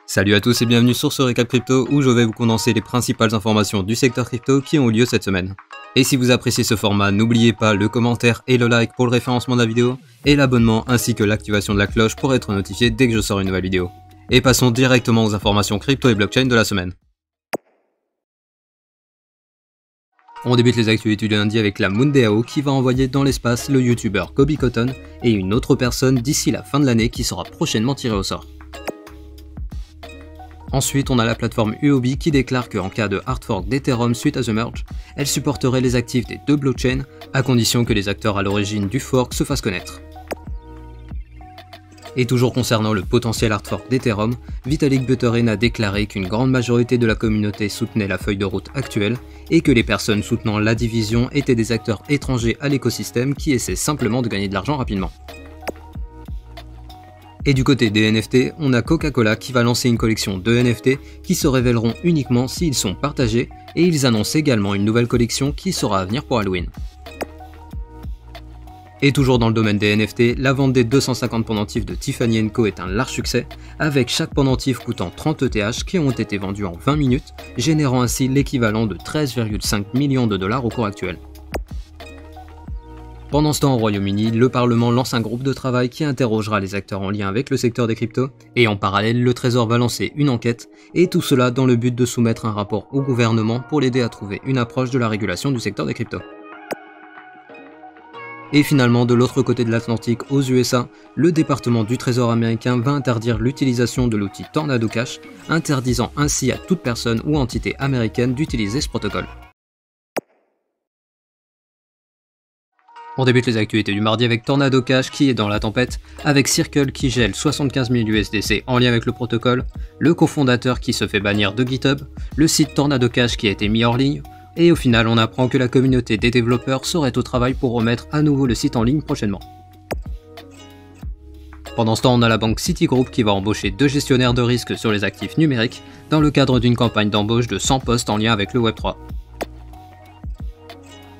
Salut à tous et bienvenue sur ce récap crypto où je vais vous condenser les principales informations du secteur crypto qui ont eu lieu cette semaine. Et si vous appréciez ce format, n'oubliez pas le commentaire et le like pour le référencement de la vidéo, et l'abonnement ainsi que l'activation de la cloche pour être notifié dès que je sors une nouvelle vidéo. Et passons directement aux informations crypto et blockchain de la semaine. On débute les actualités du lundi avec la Moon.dAO qui va envoyer dans l'espace le youtubeur Kobe Cotton et une autre personne d'ici la fin de l'année qui sera prochainement tirée au sort. Ensuite, on a la plateforme Huobi qui déclare qu'en cas de hard fork d'Ethereum suite à The Merge, elle supporterait les actifs des deux blockchains à condition que les acteurs à l'origine du fork se fassent connaître. Et toujours concernant le potentiel hard fork d'Ethereum, Vitalik Buterin a déclaré qu'une grande majorité de la communauté soutenait la feuille de route actuelle et que les personnes soutenant la division étaient des acteurs étrangers à l'écosystème qui essaient simplement de gagner de l'argent rapidement. Et du côté des NFT, on a Coca-Cola qui va lancer une collection de NFT qui se révéleront uniquement s'ils sont partagés, et ils annoncent également une nouvelle collection qui sera à venir pour Halloween. Et toujours dans le domaine des NFT, la vente des 250 pendentifs de Tiffany & Co est un large succès, avec chaque pendentif coûtant 30 ETH qui ont été vendus en 20 minutes, générant ainsi l'équivalent de 13,5 millions de dollars au cours actuel. Pendant ce temps au Royaume-Uni, le Parlement lance un groupe de travail qui interrogera les acteurs en lien avec le secteur des cryptos, et en parallèle le Trésor va lancer une enquête, et tout cela dans le but de soumettre un rapport au gouvernement pour l'aider à trouver une approche de la régulation du secteur des cryptos. Et finalement, de l'autre côté de l'Atlantique, aux USA, le département du Trésor américain va interdire l'utilisation de l'outil Tornado Cash, interdisant ainsi à toute personne ou entité américaine d'utiliser ce protocole. On débute les actualités du mardi avec Tornado Cash qui est dans la tempête, avec Circle qui gèle 75 000 USDC en lien avec le protocole, le cofondateur qui se fait bannir de GitHub, le site Tornado Cash qui a été mis hors ligne, et au final on apprend que la communauté des développeurs serait au travail pour remettre à nouveau le site en ligne prochainement. Pendant ce temps, on a la banque Citigroup qui va embaucher 2 gestionnaires de risque sur les actifs numériques dans le cadre d'une campagne d'embauche de 100 postes en lien avec le Web3.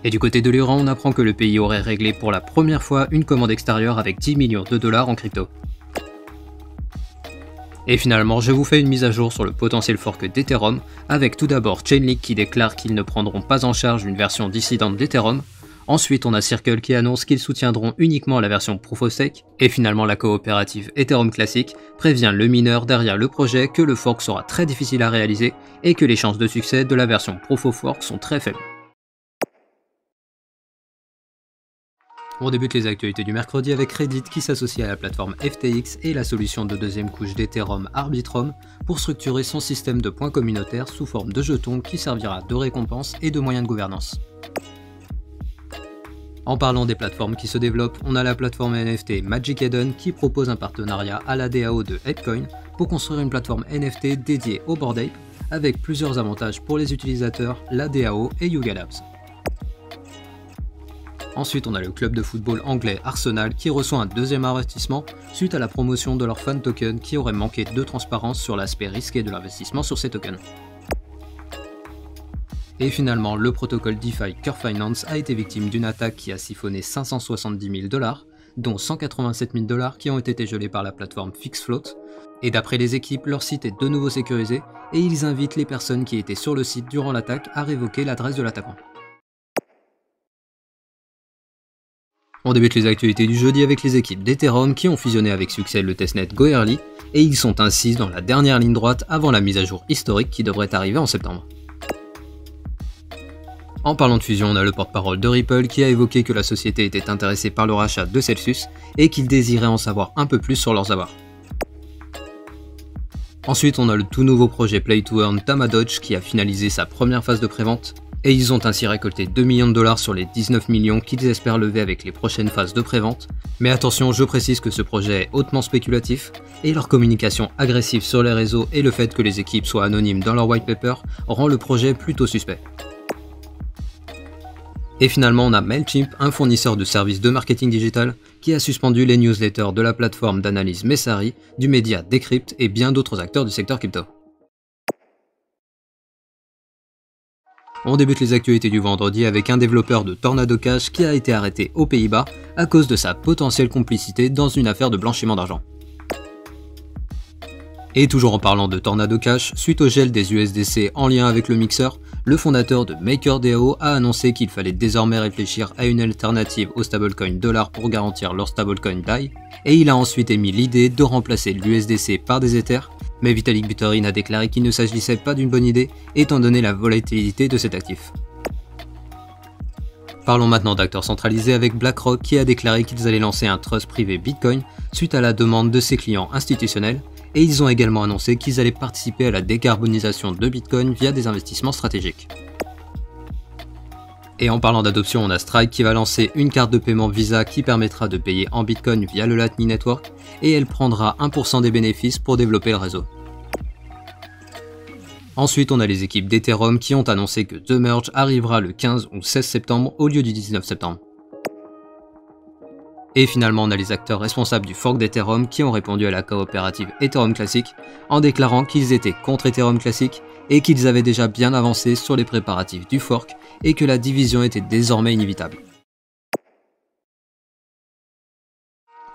Et du côté de l'Iran, on apprend que le pays aurait réglé pour la première fois une commande extérieure avec 10 millions de dollars en crypto. Et finalement, je vous fais une mise à jour sur le potentiel fork d'Ethereum, avec tout d'abord Chainlink qui déclare qu'ils ne prendront pas en charge une version dissidente d'Ethereum. Ensuite, on a Circle qui annonce qu'ils soutiendront uniquement la version Proof of Stake. Et finalement, la coopérative Ethereum Classic prévient le mineur derrière le projet que le fork sera très difficile à réaliser et que les chances de succès de la version Proof of Work sont très faibles. On débute les actualités du mercredi avec Reddit qui s'associe à la plateforme FTX et la solution de deuxième couche d'Ethereum Arbitrum pour structurer son système de points communautaires sous forme de jetons qui servira de récompense et de moyen de gouvernance. En parlant des plateformes qui se développent, on a la plateforme NFT Magic Eden qui propose un partenariat à la DAO de Headcoin pour construire une plateforme NFT dédiée au Bored Ape avec plusieurs avantages pour les utilisateurs, la DAO et Yuga Labs. Ensuite, on a le club de football anglais Arsenal qui reçoit un deuxième investissement suite à la promotion de leur fan token qui aurait manqué de transparence sur l'aspect risqué de l'investissement sur ces tokens. Et finalement, le protocole DeFi Curve Finance a été victime d'une attaque qui a siphonné 570 000 $, dont 187 000 $ qui ont été gelés par la plateforme FixFloat. Et d'après les équipes, leur site est de nouveau sécurisé et ils invitent les personnes qui étaient sur le site durant l'attaque à révoquer l'adresse de l'attaquant. On débute les actualités du jeudi avec les équipes d'Ethereum qui ont fusionné avec succès le testnet Goerli et ils sont ainsi dans la dernière ligne droite avant la mise à jour historique qui devrait arriver en septembre. En parlant de fusion, on a le porte-parole de Ripple qui a évoqué que la société était intéressée par le rachat de Celsius et qu'il désirait en savoir un peu plus sur leurs avoirs. Ensuite, on a le tout nouveau projet Play to Earn Tamadoge qui a finalisé sa première phase de prévente. Et ils ont ainsi récolté 2 millions de dollars sur les 19 millions qu'ils espèrent lever avec les prochaines phases de prévente. Mais attention, je précise que ce projet est hautement spéculatif, et leur communication agressive sur les réseaux et le fait que les équipes soient anonymes dans leur white paper rend le projet plutôt suspect. Et finalement, on a Mailchimp, un fournisseur de services de marketing digital, qui a suspendu les newsletters de la plateforme d'analyse Messari, du média Decrypt et bien d'autres acteurs du secteur crypto. On débute les actualités du vendredi avec un développeur de Tornado Cash qui a été arrêté aux Pays-Bas à cause de sa potentielle complicité dans une affaire de blanchiment d'argent. Et toujours en parlant de Tornado Cash, suite au gel des USDC en lien avec le mixeur, le fondateur de MakerDAO a annoncé qu'il fallait désormais réfléchir à une alternative au stablecoin dollar pour garantir leur stablecoin DAI, et il a ensuite émis l'idée de remplacer l'USDC par des Ethers, mais Vitalik Buterin a déclaré qu'il ne s'agissait pas d'une bonne idée étant donné la volatilité de cet actif. Parlons maintenant d'acteurs centralisés avec BlackRock qui a déclaré qu'ils allaient lancer un trust privé Bitcoin suite à la demande de ses clients institutionnels, et ils ont également annoncé qu'ils allaient participer à la décarbonisation de Bitcoin via des investissements stratégiques. Et en parlant d'adoption, on a Strike qui va lancer une carte de paiement Visa qui permettra de payer en Bitcoin via le Lightning Network, et elle prendra 1% des bénéfices pour développer le réseau. Ensuite, on a les équipes d'Ethereum qui ont annoncé que The Merge arrivera le 15 ou 16 septembre au lieu du 19 septembre. Et finalement, on a les acteurs responsables du fork d'Ethereum qui ont répondu à la coopérative Ethereum Classic en déclarant qu'ils étaient contre Ethereum Classic et qu'ils avaient déjà bien avancé sur les préparatifs du fork et que la division était désormais inévitable.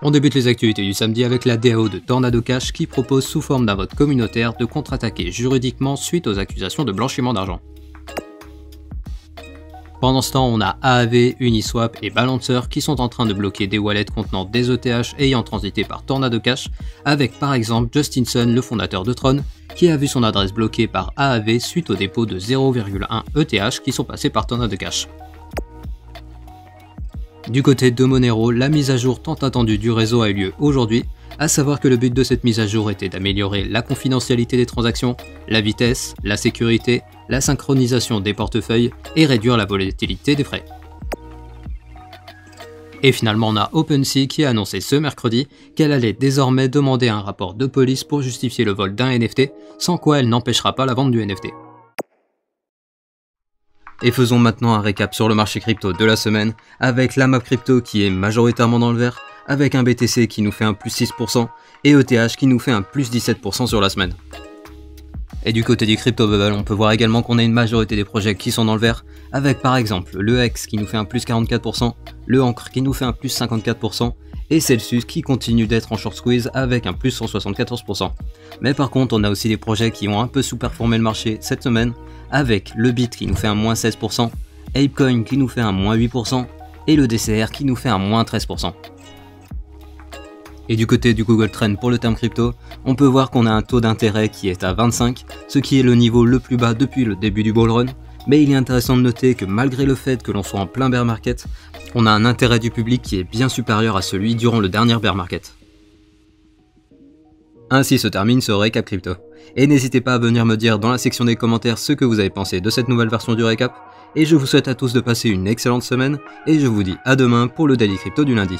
On débute les actualités du samedi avec la DAO de Tornado Cash qui propose sous forme d'un vote communautaire de contre-attaquer juridiquement suite aux accusations de blanchiment d'argent. Pendant ce temps, on a Aave, Uniswap et Balancer qui sont en train de bloquer des wallets contenant des ETH ayant transité par Tornado Cash, avec par exemple Justin Sun, le fondateur de Tron, qui a vu son adresse bloquée par Aave suite au dépôt de 0,1 ETH qui sont passés par Tornado Cash. Du côté de Monero, la mise à jour tant attendue du réseau a eu lieu aujourd'hui, à savoir que le but de cette mise à jour était d'améliorer la confidentialité des transactions, la vitesse, la sécurité, la synchronisation des portefeuilles et réduire la volatilité des frais. Et finalement, on a OpenSea qui a annoncé ce mercredi qu'elle allait désormais demander un rapport de police pour justifier le vol d'un NFT, sans quoi elle n'empêchera pas la vente du NFT. Et faisons maintenant un récap sur le marché crypto de la semaine, avec la map crypto qui est majoritairement dans le vert, avec un BTC qui nous fait un plus 6% et ETH qui nous fait un plus 17% sur la semaine. Et du côté du crypto bubble, on peut voir également qu'on a une majorité des projets qui sont dans le vert, avec par exemple le Hex qui nous fait un plus 44%, le Ancre qui nous fait un plus 54%, et Celsius qui continue d'être en short squeeze avec un plus 174%. Mais par contre, on a aussi des projets qui ont un peu sous-performé le marché cette semaine, avec le Bit qui nous fait un moins 16%, Apecoin qui nous fait un moins 8%, et le DCR qui nous fait un moins 13%. Et du côté du Google Trend pour le terme crypto, on peut voir qu'on a un taux d'intérêt qui est à 25, ce qui est le niveau le plus bas depuis le début du bull run, mais il est intéressant de noter que malgré le fait que l'on soit en plein bear market, on a un intérêt du public qui est bien supérieur à celui durant le dernier bear market. Ainsi se termine ce récap crypto. Et n'hésitez pas à venir me dire dans la section des commentaires ce que vous avez pensé de cette nouvelle version du récap, et je vous souhaite à tous de passer une excellente semaine, et je vous dis à demain pour le Daily Crypto du lundi.